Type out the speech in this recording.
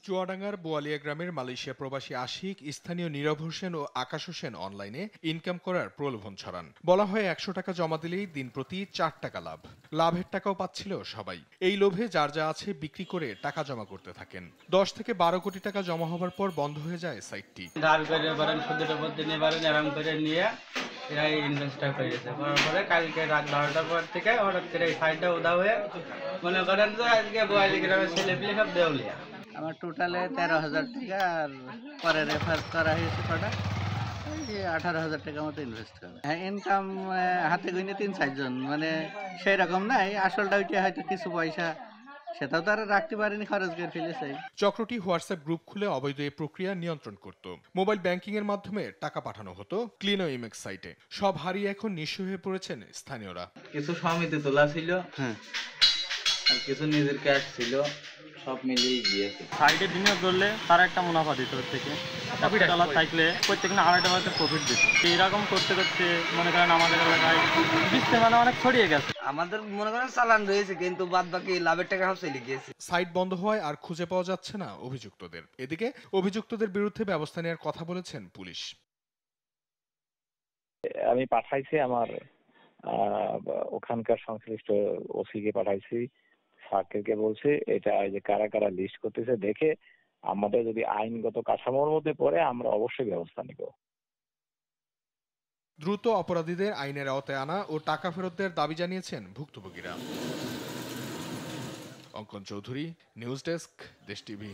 চুয়াডাঙ্গার বোয়ালিয়া গ্রামের মালয়েশিয়া প্রবাসী আশিক স্থানীয় নীরব হোসেন ও আকাশ হোসেন অনলাইনে ইনকাম করার প্রলোভন ছড়ান। বলা হয় ১০০ টাকা জমা দিলেই দিন প্রতি ৪ টাকা লাভ। লাভের টাকাও পাচ্ছিল সবাই। এই লোভে যার যা আছে বিক্রি করে টাকা জমা করতে থাকেন। ১০ থেকে ১২ কোটি টাকা জমা হবার পর বন্ধ হয়ে যায় সাইটটি। ধার করে পারেন, সুদের উপর দিনে পারেন, আরাম করে নিয়ে এরা ইনভেস্টটা করেছে। করার পরে কালকে রাত ১২টার পর থেকে হঠাৎ করে এই সাইটটা উদা হয়ে মনে করেন যে আজকে বোয়ালি গ্রামের ছেলেপিলে সব দেউলিয়া। আমার টোটালে ১৩,০০০ টাকা, আর পরে রেফার করা হয়েছে কটা, এই যে ১৮,০০০ টাকা মতো ইনভেস্ট করে। হ্যাঁ, ইনকাম হাতে গুনে ৩-৪ জন, মানে সেই রকম নাই। আসলটা ওইটা হয়তো কিছু পয়সা সেটাও তো আর রাখতে পারেনি, খরচ করে ফেলেছে। চক্রটি হোয়াটসঅ্যাপ গ্রুপ খুলে অবৈধ এই প্রক্রিয়া নিয়ন্ত্রণ করত। মোবাইল ব্যাংকিং এর মাধ্যমে টাকা পাঠানো হতো ক্লিনো ইমেক্স সাইটে। সব হারিয়ে এখন নিঃস্ব হয়ে পড়েছেন স্থানীয়রা। কিছু সমিতি তোলা ছিল, হ্যাঁ, আর কিছু নিজের ক্যাশ ছিল, সব মিলিয়ে গিয়েছে। সাইডে বিনিয়োগ করলে তারা একটা মুনাফা দিত ওর থেকে, ডলার থাকলে প্রত্যেক না $2.5 প্রফিট দিত। এইরকম করতে করতে মনে করেন আমাদের এলাকায় বিস্তার মানে অনেক ছড়িয়ে গেছে। আমাদের মনে করেন চালান রয়েছে, কিন্তু বাদ বাকি লাভের টাকা সব চলে গিয়েছে। সাইট বন্ধ হওয়ায় আর খুঁজে পাওয়া যাচ্ছে না অভিযুক্তদের। এদিকে অভিযুক্তদের বিরুদ্ধে ব্যবস্থা নেওয়ার কথা বলেছেন পুলিশ। আমি পাঠাইছি আমার ওখানকার সংশ্লিষ্ট ওসিকে পাঠাইছি, সার্কেলকে বলছি এটা এই যে কারা কারা লিস্ট করতেছে দেখে আমাদের যদি আইনগত কাঠামোর মধ্যে পড়ে আমরা অবশ্যই ব্যবস্থা নিব। দ্রুত অপরাধীদের আইনের আওতায় আনা ও টাকা ফেরত দেওয়ার দাবি জানিয়েছেন ভুক্তভোগীরা। অঙ্কন চৌধুরী, নিউজ ডেস্ক, দেশ টিভি।